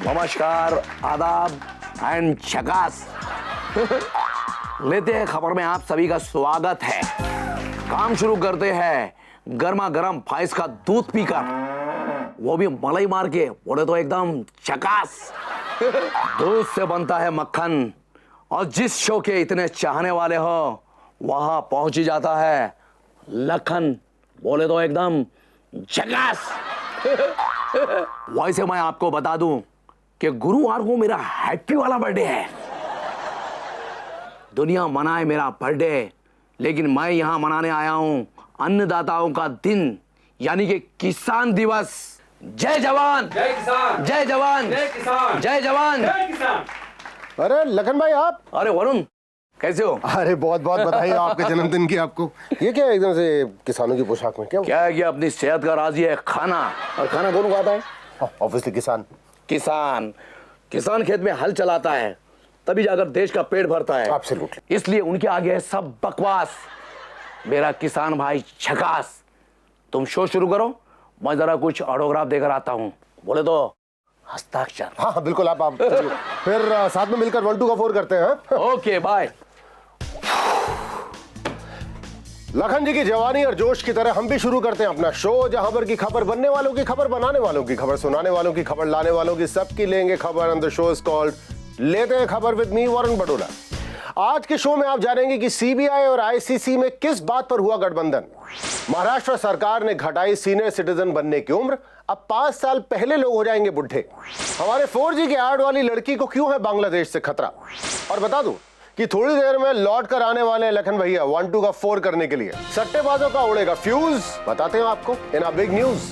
नमस्कार, आदाब एंड झकास। लेते हैं खबर में आप सभी का स्वागत है। काम शुरू करते हैं गर्मा गर्म फाइज का दूध पीकर, वो भी मलाई मार के, बोले तो एकदम झकास। दूध से बनता है मक्खन, और जिस शो के इतने चाहने वाले हो वहां पहुंच ही जाता है लखन, बोले तो एकदम झकास। वैसे मैं आपको बता दूं कि गुरुवार को मेरा हैप्पी वाला बर्थडे है। दुनिया मनाए मेरा बर्थडे, लेकिन मैं यहां मनाने आया हूं अन्नदाताओं का दिन, यानी कि किसान दिवस। जय जवान, जय किसान, जय जवान, जय किसान, जय जवान, जय किसान। अरे लखन भाई आप, अरे वरुण कैसे हो? अरे बहुत बहुत बधाई आपके जन्मदिन की आपको। ये क्या एकदम से किसानों की पोशाक में क्या है कि अपनी सेहत का राज ये है खाना, और खाना कौन खाता है? ऑब्वियसली किसान। किसान खेत में हल चलाता है, तभी जाकर देश का पेट भरता है। एब्सोल्युटली। इसलिए उनके आगे है सब बकवास। मेरा किसान भाई झकास। तुम शो शुरू करो, मैं जरा कुछ ऑटोग्राफ देकर आता हूँ, बोले तो हस्ताक्षर। हाँ बिल्कुल, आप फिर साथ में मिलकर 1 2 का 4 करते हैं। Okay bye. लखन जी की जवानी और जोश की तरह हम भी शुरू करते हैं अपना शो, जहां पर की खबर बनने वालों की, खबर बनाने वालों की, खबर सुनाने वालों की, खबर लाने वालों की, सबकी लेंगे खबर। And the show is called लेते हैं खबर विद मी वरुण बडोला। आज के शो में आप जानेंगे कि सीबीआई और आईसीसी में किस बात पर हुआ गठबंधन। महाराष्ट्र सरकार ने घटाई सीनियर सिटीजन बनने की उम्र, अब 5 साल पहले लोग हो जाएंगे बुढ़े। हमारे 4G के ऐड वाली लड़की को क्यों है बांग्लादेश से खतरा, और बता दूं कि थोड़ी देर में लौट कर आने वाले हैं लखन भैया 1 2 का 4 करने के लिए। सट्टेबाजों का उड़ेगा फ्यूज, बताते हैं आपको इन अ बिग न्यूज।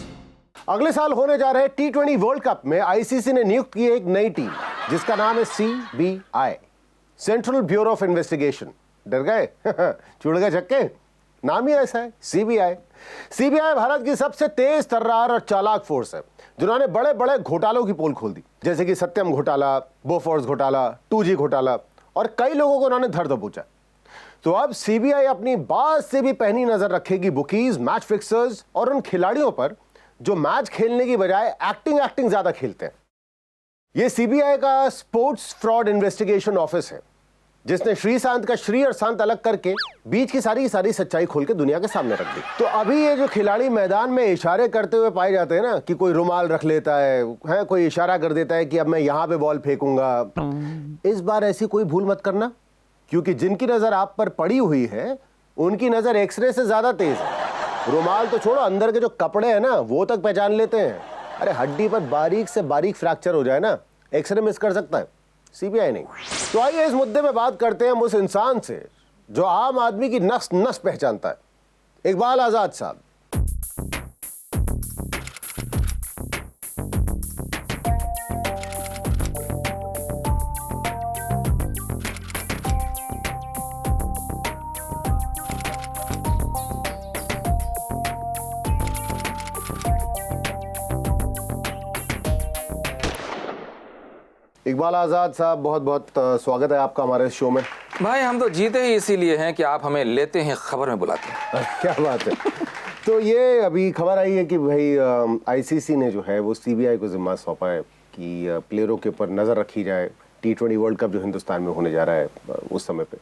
अगले साल होने जा रहे T20 वर्ल्ड कप में आईसीसी ने नियुक्त की एक नई टीम, जिसका नाम है CBI, central bureau of investigation. डर गए? चुड़ गए छक्के, नाम ही ऐसा है सीबीआई भारत की सबसे तेज तर्रार और चालाक फोर्स है, जिन्होंने बड़े बड़े घोटालों की पोल खोल दी, जैसे कि सत्यम घोटाला, बोफोर्स घोटाला, 2G घोटाला, और कई लोगों को उन्होंने धर दबोचा। तो अब सीबीआई अपनी बात से भी पहनी नजर रखेगी बुकीज, मैच फिक्सर्स और उन खिलाड़ियों पर जो मैच खेलने की बजाय एक्टिंग ज्यादा खेलते हैं। यह सीबीआई का स्पोर्ट्स फ्रॉड इन्वेस्टिगेशन ऑफिस है, जिसने श्रीशांत का श्री और शांत अलग करके बीच की सारी सच्चाई खोल के दुनिया के सामने रख दी। तो अभी ये जो खिलाड़ी मैदान में इशारे करते हुए पाए जाते हैं ना, कि कोई रुमाल रख लेता है, कोई इशारा कर देता है कि अब मैं यहां पे बॉल फेंकूंगा, इस बार ऐसी कोई भूल मत करना, क्योंकि जिनकी नजर आप पर पड़ी हुई है उनकी नजर एक्सरे से ज्यादा तेज है। रुमाल तो छोड़ो, अंदर के जो कपड़े हैं ना वो तक पहचान लेते हैं। अरे हड्डी पर बारीक से बारीक फ्रैक्चर हो जाए ना, एक्सरे मिस कर सकता है, सीबीआई नहीं। तो आइए इस मुद्दे में बात करते हैं उस इंसान से जो आम आदमी की नस नस पहचानता है, इकबाल आजाद साहब। इकबाल आजाद साहब, बहुत बहुत स्वागत है आपका हमारे शो में। भाई हम तो जीते ही इसीलिए हैं कि आप हमें लेते हैं खबर में बुलाते हैं। क्या बात है। तो ये अभी खबर आई है कि भाई आईसीसी ने जो है वो सीबीआई को जिम्मा सौंपा है कि प्लेयरों के ऊपर नजर रखी जाए T20 वर्ल्ड कप जो हिंदुस्तान में होने जा रहा है उस समय पे।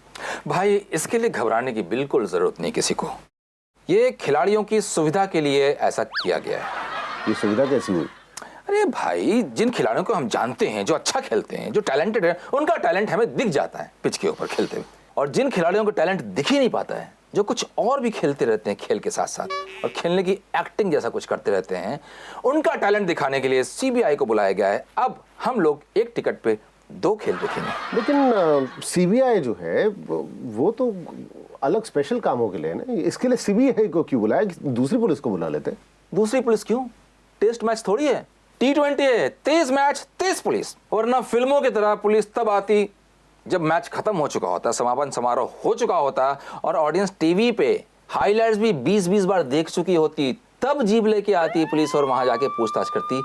भाई इसके लिए घबराने की बिल्कुल जरूरत नहीं किसी को, ये खिलाड़ियों की सुविधा के लिए ऐसा किया गया है। ये सुविधा कैसी हुई? अरे भाई, जिन खिलाड़ियों को हम जानते हैं, जो अच्छा खेलते हैं, जो टैलेंटेड है, उनका टैलेंट हमें दिख जाता है पिच के ऊपर खेलते हुए, और जिन खिलाड़ियों को टैलेंट दिख ही नहीं पाता है, जो कुछ और भी खेलते रहते हैं खेल के साथ साथ और खेलने की एक्टिंग जैसा कुछ करते रहते हैं, उनका टैलेंट दिखाने के लिए सीबीआई को बुलाया गया है। अब हम लोग एक टिकट पे 2 खेल देखेंगे। लेकिन सीबीआई जो है वो तो अलग स्पेशल कामों के लिए है ना, इसके लिए सीबीआई को क्यों बुलाया? दूसरी पुलिस को बुला लेते। दूसरी पुलिस क्यों? टेस्ट मैच थोड़ी है, T20 है, 23 मैच 23 पुलिस। वरना फिल्मों की तरह पुलिस तब आती जब मैच खत्म हो चुका होता, समापन समारोह हो चुका होता और ऑडियंस टीवी पे हाइलाइट्स भी 20-20 बार देख चुकी होती, तब जीप लेके आती पुलिस और वहां जाके पूछताछ करती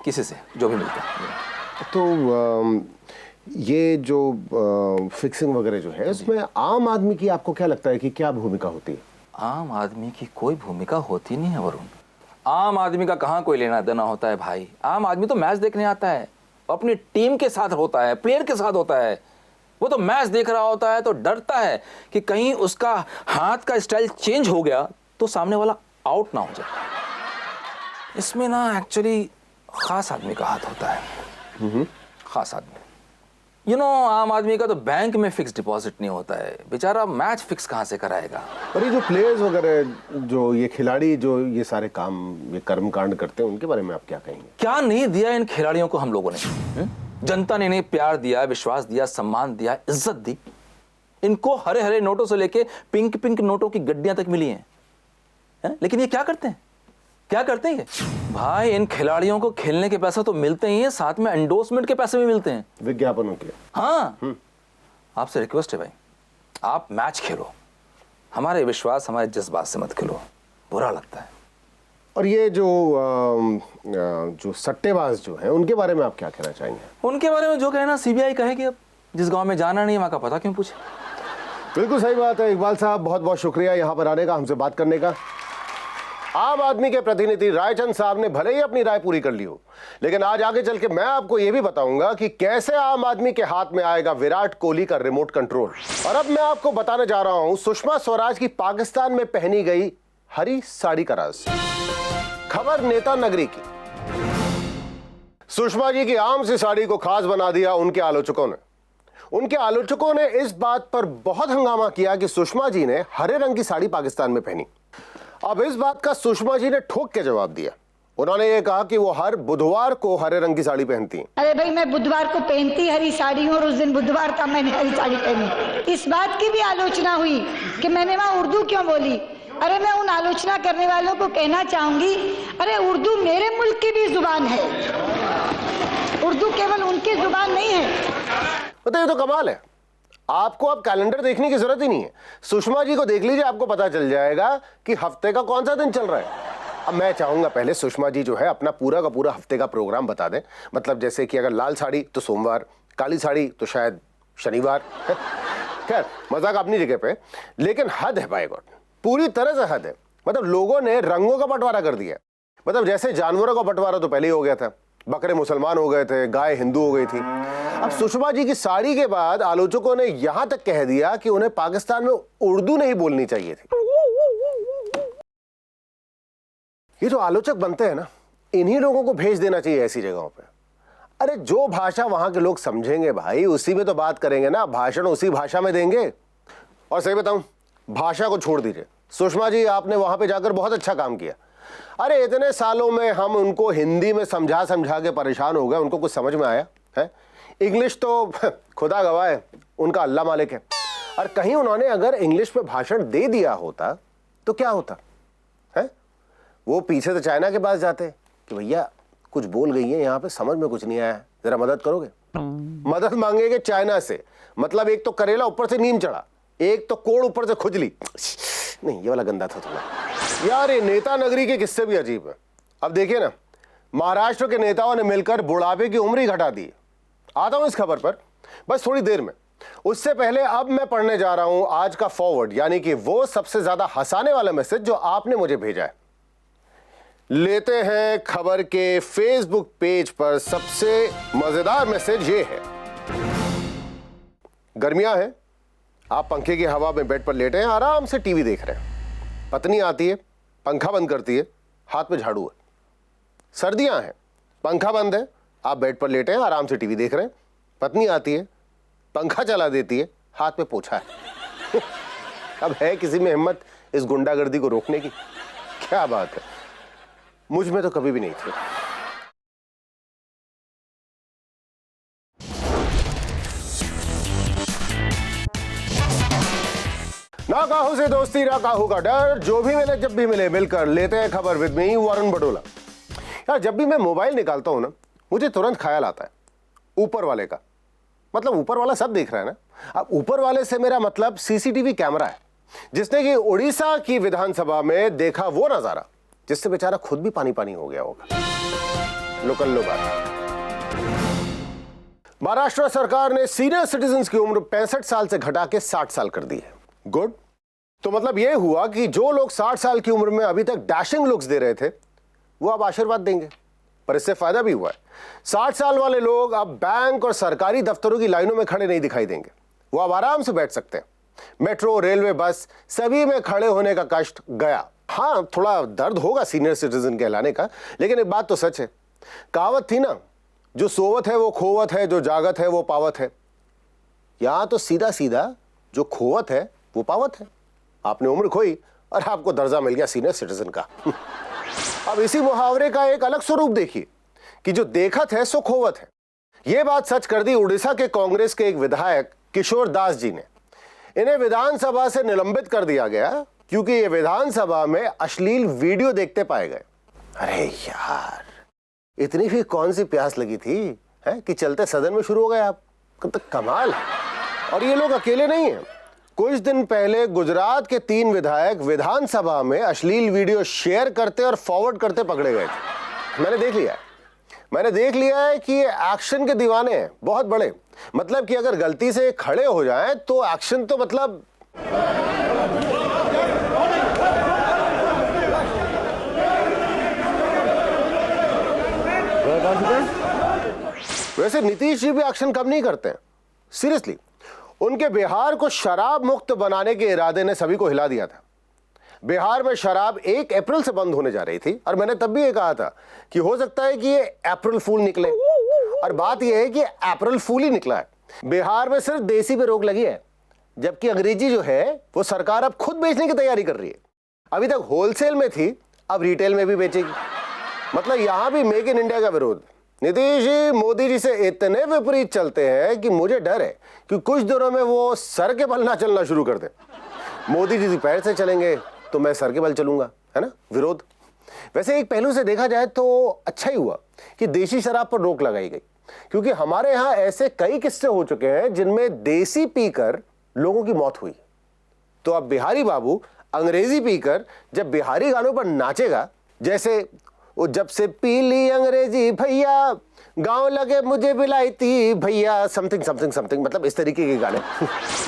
किसी से जो भी मिलता। तो ये जो फिक्सिंग वगैरह जो है उसमें आम आदमी की आपको क्या लगता है कि क्या भूमिका होती है? आम आदमी की कोई भूमिका होती नहीं है वरुण। आम आदमी का कहां कोई लेना देना होता है भाई। आम आदमी तो मैच देखने आता है, अपनी टीम के साथ होता है, प्लेयर के साथ होता है। वो तो मैच देख रहा होता है तो डरता है कि कहीं उसका हाथ का स्टाइल चेंज हो गया तो सामने वाला आउट ना हो जाए। इसमें ना एक्चुअली खास आदमी का हाथ होता है, खास आदमी। आम आदमी का तो बैंक में फिक्स डिपॉजिट नहीं होता है, बेचारा मैच फिक्स कहां से कराएगा। और ये जो प्लेयर्स वगैरह, जो ये खिलाड़ी जो ये सारे काम, ये कर्मकांड करते हैं, उनके बारे में आप क्या कहेंगे? क्या नहीं दिया इन खिलाड़ियों को हम लोगों ने? जनता ने इन्हें प्यार दिया, विश्वास दिया, सम्मान दिया, इज्जत दी। इनको हरे हरे नोटों से लेके पिंक पिंक नोटों की गड्डियां तक मिली हैं। लेकिन ये क्या करते हैं? क्या करते हैं ये? भाई इन खिलाड़ियों को खेलने के पैसे तो मिलते ही हैं, साथ में एंडोर्समेंट के पैसे भी मिलते हैं, विज्ञापनों के। हाँ, आपसे रिक्वेस्ट है भाई, आप मैच खेलो, हमारे विश्वास, हमारे जज्बात से मत खेलो, बुरा लगता है। और ये जो सट्टेबाज जो हैं, उनके बारे में आप क्या कहना चाहेंगे? उनके बारे में जो कहना सीबीआई कहेगी। अब जिस गांव में जाना नहीं है वहां का पता क्यों पूछे? बिल्कुल सही बात है इकबाल साहब, बहुत बहुत शुक्रिया यहाँ पर आने का, हमसे बात करने का। आम आदमी के प्रतिनिधि रायचंद साहब ने भले ही अपनी राय पूरी कर ली हो, लेकिन आज आगे चल के मैं आपको यह भी बताऊंगा कि कैसे आम आदमी के हाथ में आएगा विराट कोहली का रिमोट कंट्रोल। और अब मैं आपको बताने जा रहा हूं सुषमा स्वराज की पाकिस्तान में पहनी गई हरी साड़ी का राज। खबर नेता नगरी की। सुषमा जी की आम सी साड़ी को खास बना दिया उनके आलोचकों ने। उनके आलोचकों ने इस बात पर बहुत हंगामा किया कि सुषमा जी ने हरे रंग की साड़ी पाकिस्तान में पहनी। अब इस बात का सुषमा जी ने ठोक के जवाब दिया। उन्होंने ये कहा कि वो हर बुधवार को हरे रंग की साड़ी पहनती हैं। अरे भाई, मैं बुधवार को पहनती हरी साड़ी हूँ और उस दिन बुधवार था मैंने हरी साड़ी पहनी। इस बात की भी आलोचना हुई कि मैंने वहाँ उर्दू क्यों बोली। अरे मैं उन आलोचना करने वालों को कहना चाहूंगी, अरे उर्दू मेरे मुल्क की भी जुबान है, उर्दू केवल उनकी जुबान नहीं है। बताइए, तो कमाल है। आपको अब कैलेंडर देखने की जरूरत ही नहीं है, सुषमा जी को देख लीजिए, आपको पता चल जाएगा कि हफ्ते का कौन सा दिन चल रहा है। अब मैं चाहूंगा पहले सुषमा जी जो है अपना पूरा का पूरा हफ्ते का प्रोग्राम बता दें। मतलब जैसे कि अगर लाल साड़ी तो सोमवार, काली साड़ी तो शायद शनिवार। खैर, मजाक अपनी जगह पे, लेकिन हद है बाय गॉड, पूरी तरह से हद है। मतलब लोगों ने रंगों का बंटवारा कर दिया। मतलब जैसे जानवरों का बंटवारा तो पहले ही हो गया था, बकरे मुसलमान हो गए थे, गाय हिंदू हो गई थी। अब सुषमा जी की साड़ी के बाद आलोचकों ने यहां तक कह दिया कि उन्हें पाकिस्तान में उर्दू नहीं बोलनी चाहिए थी। ये जो आलोचक बनते हैं ना, इन्हीं लोगों को भेज देना चाहिए ऐसी जगहों पे। अरे जो भाषा वहां के लोग समझेंगे भाई, उसी में तो बात करेंगे ना, भाषण उसी भाषा में देंगे। और सही बताऊं, भाषा को छोड़ दीजिए, सुषमा जी आपने वहां पे जाकर बहुत अच्छा काम किया। अरे इतने सालों में हम उनको हिंदी में समझा समझा के परेशान हो गए, उनको कुछ समझ में आया है? इंग्लिश तो खुदा गवाह है, उनका अल्लाह मालिक है। और कहीं उन्होंने अगर इंग्लिश में भाषण दे दिया होता तो क्या होता है? वो पीछे तो चाइना के पास जाते कि भैया कुछ बोल गई है यहाँ पे, समझ में कुछ नहीं आया है, जरा मदद करोगे। मदद मांगेंगे चाइना से, मतलब एक तो करेला ऊपर से नीम चढ़ा, एक तो कोड़ ऊपर से खुजली। नहीं, ये वाला गंदा था थोड़ा। यार ये नेता नगरी के किस्से भी अजीब है। अब देखिए ना, महाराष्ट्र के नेताओं ने मिलकर बुढ़ापे की उम्र ही घटा दी। आता हूं इस खबर पर बस थोड़ी देर में। उससे पहले अब मैं पढ़ने जा रहा हूं आज का फॉरवर्ड, यानी कि वो सबसे ज्यादा हंसाने वाला मैसेज जो आपने मुझे भेजा है। लेते हैं खबर के फेसबुक पेज पर सबसे मजेदार मैसेज ये है। गर्मियां हैं, आप पंखे की हवा में बेड पर लेटे हैं, आराम से टीवी देख रहे हैं। पत्नी आती है, पंखा बंद करती है, हाथ में झाड़ू है। सर्दियां हैं, पंखा बंद है, आप बेड पर लेटे हैं, आराम से टीवी देख रहे हैं। पत्नी आती है, पंखा चला देती है, हाथ में पोछा है। अब है किसी में हिम्मत इस गुंडागर्दी को रोकने की? क्या बात है, मुझ में तो कभी भी नहीं थी। ना काहू से दोस्ती, ना काहू का डर, जो भी मिले जब भी मिले मिलकर लेते हैं खबर विद मी वरुण बडोला। यार जब भी मैं मोबाइल निकालता हूं ना, मुझे तुरंत ख्याल आता है ऊपर वाले का। मतलब ऊपर वाला सब देख रहा है ना। अब ऊपर वाले से मेरा मतलब सीसीटीवी कैमरा है, जिसने कि उड़ीसा की विधानसभा में देखा वो नजारा जिससे बेचारा खुद भी पानी पानी हो गया होगा। लोकल लो बात। महाराष्ट्र सरकार ने सीनियर सिटीजन की उम्र 65 साल से घटा के 60 साल कर दी है। गुड। तो मतलब यह हुआ कि जो लोग 60 साल की उम्र में अभी तक डैशिंग लुक्स दे रहे थे, वो अब आशीर्वाद देंगे, पर इससे फायदा भी हुआ है। 60 साल वाले लोग अब बैंक और सरकारी दफ्तरों की लाइनों में खड़े नहीं दिखाई देंगे, वो अब आराम से बैठ सकते हैं। मेट्रो, रेलवे, बस सभी में खड़े होने का कष्ट गया। हाँ, थोड़ा दर्द होगा सीनियर सिटीजन कहलाने का, लेकिन एक बात तो सच है, कहावत थी ना, जो सोवत है वो खोवत है, जो जागत है वो पावत है। यहां तो सीधा सीधा जो खोवत है वो पावत है। आपने उम्र खोई और आपको दर्जा मिल गया सीनियर सिटीजन का। अब इसी मुहावरे का एक अलग स्वरूप देखिए कि जो देखत है सो खोवत है। यह बात सच कर दी उड़ीसा के कांग्रेस के एक विधायक किशोर दास जी ने। इन्हें विधानसभा से निलंबित कर दिया गया क्योंकि ये विधानसभा में अश्लील वीडियो देखते पाए गए। अरे यार, इतनी भी कौन सी प्यास लगी थी है कि चलते सदन में शुरू हो गए आप? तो कमाल है। और ये लोग अकेले नहीं हैं। कुछ दिन पहले गुजरात के 3 विधायक विधानसभा में अश्लील वीडियो शेयर करते और फॉरवर्ड करते पकड़े गए थे। मैंने देख लिया है कि ये एक्शन के दीवाने हैं, बहुत बड़े। मतलब कि अगर गलती से खड़े हो जाएं तो एक्शन तो मतलब वैसे नीतीश जी भी एक्शन कम नहीं करते हैं, सीरियसली। उनके बिहार को शराब मुक्त बनाने के इरादे ने सभी को हिला दिया था। बिहार में शराब 1 अप्रैल से बंद होने जा रही थी और मैंने तब भी ये कहा था कि हो सकता है कि ये अप्रैल फूल निकले, और बात यह है कि अप्रैल फूल ही निकला है। बिहार में सिर्फ देसी पे रोक लगी है, जबकि अंग्रेजी जो है वो सरकार अब खुद बेचने की तैयारी कर रही है। अभी तक होलसेल में थी, अब रिटेल में भी बेचेगी। मतलब यहां भी मेक इन इंडिया का विरोध। नीतीश जी मोदी जी से इतने विपरीत चलते हैं कि मुझे डर है कि कुछ दिनों में वो सर के बल ना चलना शुरू कर दे। मोदी जी पैर से चलेंगे तो मैं सर के बल चलूंगा, है ना, विरोध। वैसे एक पहलू से देखा जाए तो अच्छा ही हुआ कि देसी शराब पर रोक लगाई गई, क्योंकि हमारे यहां ऐसे कई किस्से हो चुके हैं जिनमें देसी पीकर लोगों की मौत हुई। तो अब बिहारी बाबू अंग्रेजी पीकर जब बिहारी गानों पर नाचेगा, जैसे वो जब से पीली अंग्रेजी भैया, गांव लगे मुझे बिलायती भैया, समथिंग समथिंग समथिंग, मतलब इस तरीके के गाने।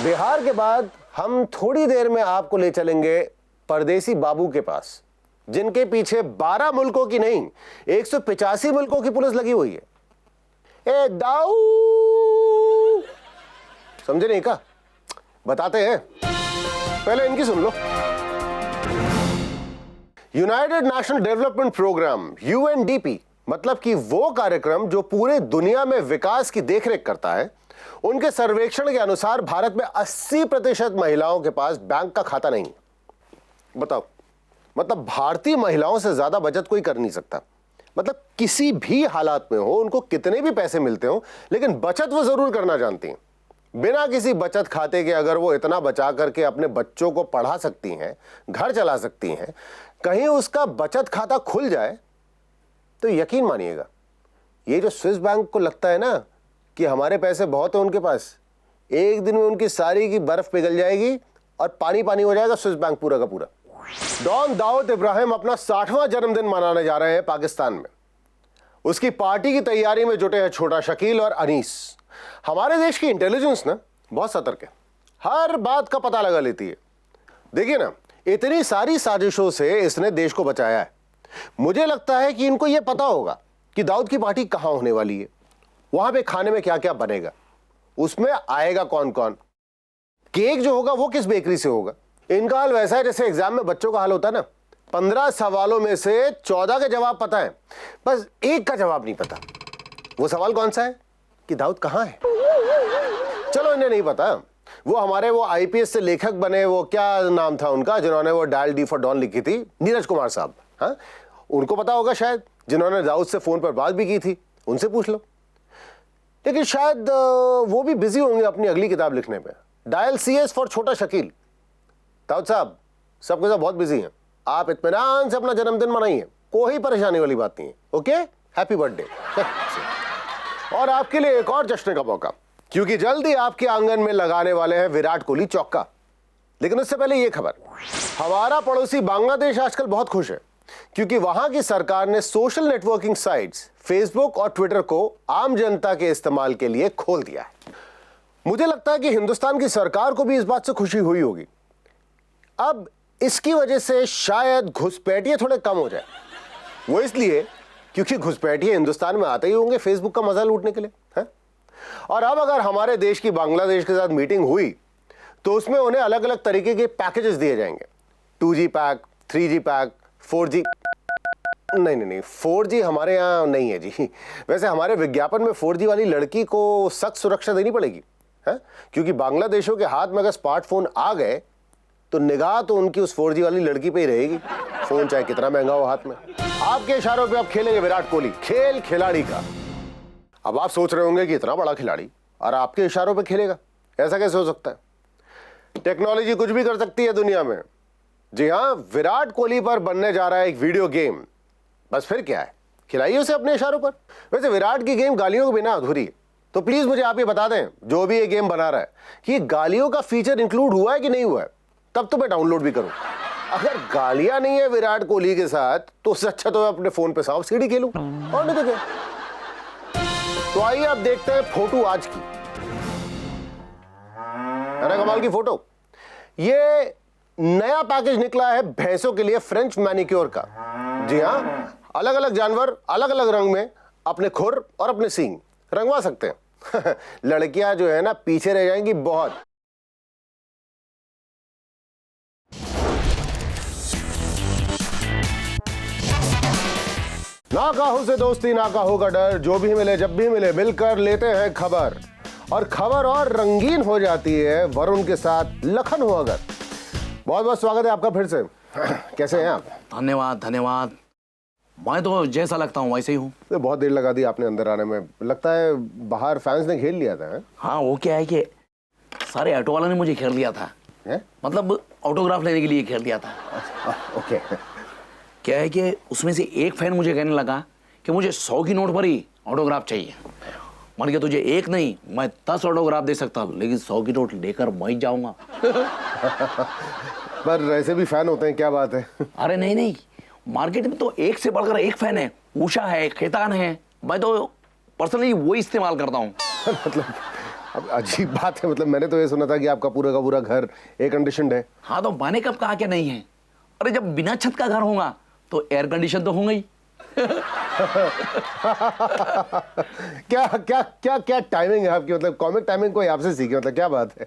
बिहार के बाद हम थोड़ी देर में आपको ले चलेंगे परदेसी बाबू के पास, जिनके पीछे 12 मुल्कों की नहीं 185 मुल्कों की पुलिस लगी हुई है। ए दाऊ, समझे नहीं का? बताते हैं, पहले इनकी सुन लो। United National Development Programme UNDP, मतलब कि वो कार्यक्रम जो पूरे दुनिया में विकास की देखरेख करता है, उनके सर्वेक्षण के अनुसार भारत में 80% महिलाओं के पास बैंक का खाता नहीं। बताओ, मतलब भारतीय महिलाओं से ज्यादा बचत कोई कर नहीं सकता। मतलब किसी भी हालात में हो, उनको कितने भी पैसे मिलते हो, लेकिन बचत वो जरूर करना जानती हैं। बिना किसी बचत खाते के अगर वो इतना बचा करके अपने बच्चों को पढ़ा सकती हैं, घर चला सकती हैं, कहीं उसका बचत खाता खुल जाए तो यकीन मानिएगा, ये जो स्विस बैंक को लगता है ना कि हमारे पैसे बहुत है उनके पास, एक दिन में उनकी सारी की बर्फ पिघल जाएगी और पानी पानी हो जाएगा स्विस बैंक पूरा का पूरा। डॉन दाऊद इब्राहिम अपना 60वां जन्मदिन मनाने जा रहे हैं पाकिस्तान में। उसकी पार्टी की तैयारी में जुटे हैं छोटा शकील और अनीस। हमारे देश की इंटेलिजेंस ना बहुत सतर्क है, हर बात का पता लगा लेती है। देखिए ना, इतनी सारी साजिशों से इसने देश को बचाया है। मुझे लगता है कि इनको यह पता होगा कि दाऊद की पार्टी कहां होने वाली है, वहां पे खाने में क्या क्या बनेगा, उसमें आएगा कौन कौन, केक जो होगा वो किस बेकरी से होगा। इनका हाल वैसा है जैसे एग्जाम में बच्चों का हाल होता है ना, 15 सवालों में से 14 के जवाब पता है, बस एक का जवाब नहीं पता। वो सवाल कौन सा है कि दाऊद कहां है। चलो इन्हें नहीं पता, वो हमारे वो आईपीएस से लेखक बने, वो क्या नाम था उनका जिन्होंने वो डायल डी फॉर डॉन लिखी थी, नीरज कुमार साहब। हाँ, उनको पता होगा शायद, जिन्होंने दाऊद से फोन पर बात भी की थी, उनसे पूछ लो। लेकिन शायद वो भी बिजी होंगे अपनी अगली किताब लिखने पे। डायल CS फॉर छोटा शकील। दाऊद साहब सबके साथ बहुत बिजी हैं, आप इत्मीनान से अपना जन्मदिन मनाइए, कोई परेशानी वाली बात नहीं है। Okay, happy birthday. और आपके लिए एक और जश्न का मौका, क्योंकि जल्दी आपके आंगन में लगाने वाले हैं विराट कोहली चौका। लेकिन उससे पहले यह खबर, हमारा पड़ोसी बांग्लादेश आजकल बहुत खुश है, क्योंकि वहां की सरकार ने सोशल नेटवर्किंग साइट्स फेसबुक और ट्विटर को आम जनता के इस्तेमाल के लिए खोल दिया है। मुझे लगता है कि हिंदुस्तान की सरकार को भी इस बात से खुशी हुई होगी। अब इसकी वजह से शायद घुसपैठिए थोड़े कम हो जाए। वो इसलिए क्योंकि घुसपैठिए हिंदुस्तान में आते ही होंगे फेसबुक का मजा लूटने के लिए, है? और अब अगर हमारे देश की बांग्लादेश के साथ मीटिंग हुई तो उसमें उन्हें अलग अलग तरीके के पैकेजेस दिए जाएंगे। 2G pack, 3G pack, 4G। नहीं, 4G हमारे यहाँ नहीं है जी। वैसे हमारे विज्ञापन में 4G वाली लड़की को सख्त सुरक्षा देनी पड़ेगी, है? क्योंकि बांग्लादेशियों के हाथ में अगर स्मार्टफोन आ गए तो निगाह तो उनकी उस 4G वाली लड़की पे ही रहेगी, फोन चाहे कितना महंगा हो हाथ में। आपके इशारों पे अब खेलेंगे विराट कोहली, खेल खिलाड़ी का। अब आप सोच रहे होंगे कि इतना बड़ा खिलाड़ी और आपके इशारों पे खेलेगा, ऐसा कैसे हो सकता है? टेक्नोलॉजी कुछ भी कर सकती है दुनिया में। जी हाँ, विराट कोहली पर बनने जा रहा है एक वीडियो गेम। बस फिर क्या है, खिलाइए उसे अपने इशारों पर। वैसे विराट की गेम गालियों के बिना अधूरी है, तो प्लीज मुझे आप ये बता दें, जो भी ये गेम बना रहा है, कि गालियों का फीचर इंक्लूड हुआ है कि नहीं हुआ है, तब तो मैं डाउनलोड भी करूं। अगर गालियां नहीं है विराट कोहली के साथ तो उससे अच्छा तो मैं अपने फोन पे सांप सीढ़ी खेलूं, और नहीं तो क्या। तो आइए अब देखते हैं फोटो आज की। है ना कमाल की फोटो। ये नया पैकेज निकला है भैंसों के लिए फ्रेंच मैनिक्योर का। जी हाँ, अलग अलग जानवर अलग अलग रंग में अपने खुर और अपने सींग रंगवा सकते हैं। लड़कियां जो है ना पीछे रह जाएंगी बहुत। ना काहू से दोस्ती ना काहू का डर, जो भी मिले जब भी मिले मिलकर लेते हैं खबर। और खबर और रंगीन हो जाती है वरुण के साथ लखन हो अगर। बहुत बहुत स्वागत है आपका फिर से। कैसे हैं आप? धन्यवाद। मैं तो जैसा लगता हूँ वैसे ही हूँ। तो बहुत देर लगा दी आपने अंदर आने में, लगता है बाहर फैंस ने घेर लिया था। है? हाँ, वो क्या है कि सारे ऑटो वालों ने मुझे घेर लिया था। है? मतलब ऑटोग्राफ लेने के लिए घेर लिया था। ओके। क्या है कि उसमें से एक फैन मुझे कहने लगा कि मुझे 100 की नोट पर ही ऑटोग्राफ चाहिए। मान के तुझे एक नहीं, मैं 10 ऑटोग्राफ दे सकता हूँ, लेकिन 100 की नोट लेकर मैं ही जाऊंगा। पर ऐसे भी फैन होते हैं, क्या बात है। अरे नहीं, मार्केट में तो एक से बढ़कर एक फैन है। उषा है, खेतान है, मैं तो पर्सनली वो इस्तेमाल करता हूँ। मतलब अब अजीब बात है, मतलब मैंने तो ये सुना था कि आपका पूरा का पूरा घर एयर कंडीशनड है। हाँ, तो मैंने कब कहा कि नहीं है। अरे जब बिना छत का घर होगा तो एयर कंडीशन तो होगा ही। क्या क्या क्या क्या टाइमिंग है आपकी, मतलब कॉमिक टाइमिंग कोई आपसे सीखी, मतलब क्या बात है।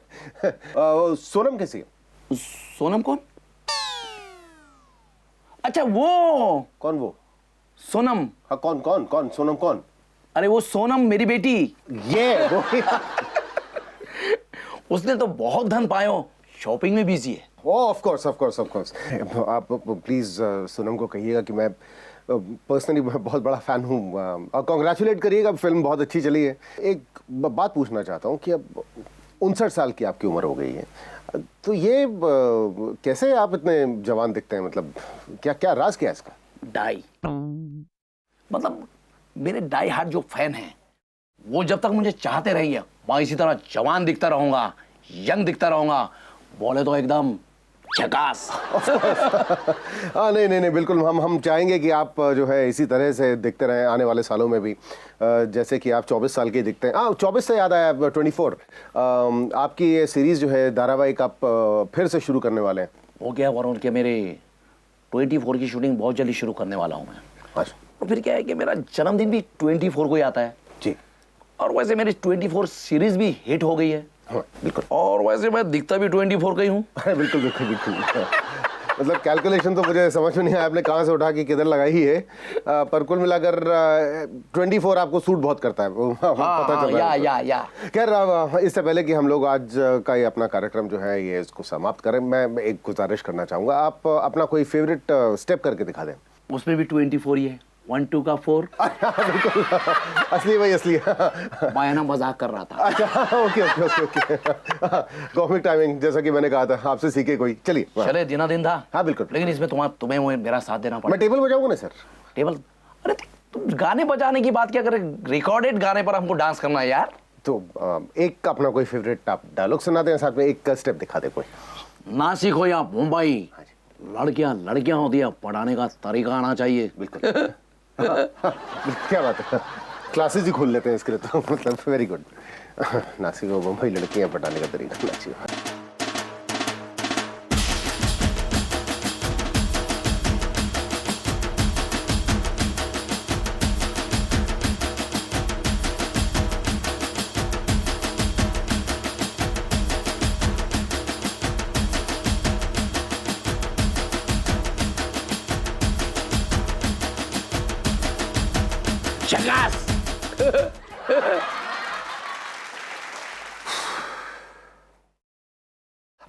सोनम कैसी है? सोनम कौन? अच्छा वो। कौन वो? सोनम। हाँ, कौन सोनम कौन? अरे वो सोनम मेरी बेटी। ये वो। उसने तो बहुत धन पायो, शॉपिंग में बिजी है। Of course. आप प्लीज सोनम को कहिएगा कि मैं पर्सनली बहुत बड़ा फैन हूँ, और कॉन्ग्रेचुलेट करिएगा, फिल्म बहुत अच्छी चली है। एक बात पूछना चाहता हूँ कि अब 59 साल की आपकी उम्र हो गई है, तो ये कैसे आप इतने जवान दिखते हैं, मतलब क्या राज क्या है इसका? डाई, मतलब मेरे डाई हार्ट जो फैन हैं वो जब तक मुझे चाहते रहेंगे मैं इसी तरह जवान दिखता रहूंगा, यंग दिखता रहूंगा। बोले तो एकदम झकास। हाँ नहीं, बिल्कुल हम चाहेंगे कि आप जो है इसी तरह से दिखते रहें आने वाले सालों में भी, जैसे कि आप 24 साल के दिखते हैं। 24 से याद आया, 24 आपकी ये सीरीज जो है धारावाहिक आप फिर से शुरू करने वाले हैं। वो क्या वरुण के मेरे 24 की शूटिंग बहुत जल्दी शुरू करने वाला हूँ मैं। अच्छा। और फिर क्या है कि मेरा जन्मदिन भी 24 को ही आता है जी। और वैसे मेरी 24 सीरीज भी हिट हो गई है। हाँ बिल्कुल। और वैसे मैं दिखता भी 24 का ही हूँ। बिल्कुल। मतलब कैलकुलेशन तो मुझे समझ में नहीं आया आपने कहाँ से उठा के किधर लगाई है, पर कुल मिलाकर 24 आपको सूट बहुत करता है, पता चल रहा है। या खैर, इससे पहले कि हम लोग आज का ये अपना कार्यक्रम जो है ये इसको समाप्त करें, मैं एक गुजारिश करना चाहूँगा, आप अपना कोई फेवरेट स्टेप करके दिखा दें। उसमें भी 24 ही है, 1 2 का 4। बिल्कुल असली भाई असली। मैं ना मजाक कर रहा था। अच्छा ओके। कॉमिक टाइमिंग जैसा कि मैंने कहा था आपसे सीखे कोई। चलिए चले दिन था। हाँ बिल्कुल। लेकिन इसमें तुम्हें मेरा साथ देना पड़ा। मैं टेबल बजाऊंगा ना सर। टेबल? अरे तुम गाने बजाने की बात क्या करें, रिकॉर्डेड गाने पर हमको डांस करना है यार। तो एक अपना कोई फेवरेट आप डायलॉग सुना दें, साथ में एक स्टेप दिखा दे कोई। नासिक हो या मुंबई, लड़कियां होती है, पढ़ाने का तरीका आना चाहिए। बिल्कुल। क्या बात है, क्लासेस ही खोल लेते हैं इसके लिए तो, मतलब वेरी गुड। नासिक और मुंबई, लड़कियां पढ़ाने का तरीका आना चाहिए। झकास।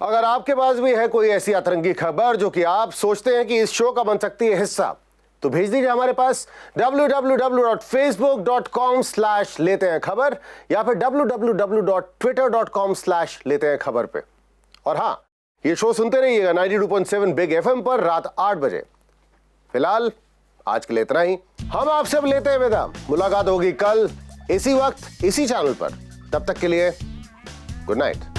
अगर आपके पास भी है कोई ऐसी अतरंगी खबर जो कि आप सोचते हैं कि इस शो का बन सकती है हिस्सा, तो भेज दीजिए हमारे पास www.facebook.com/लेते-हैं-खबर या फिर www.twitter.com/लेते-हैं-खबर पे। और हां, ये शो सुनते रहिएगा 92.7 बिग एफएम पर रात 8 बजे। फिलहाल आज के लिए इतना ही। हम आपसे अब लेते हैं विदा। मुलाकात होगी कल इसी वक्त इसी चैनल पर। तब तक के लिए गुड नाइट।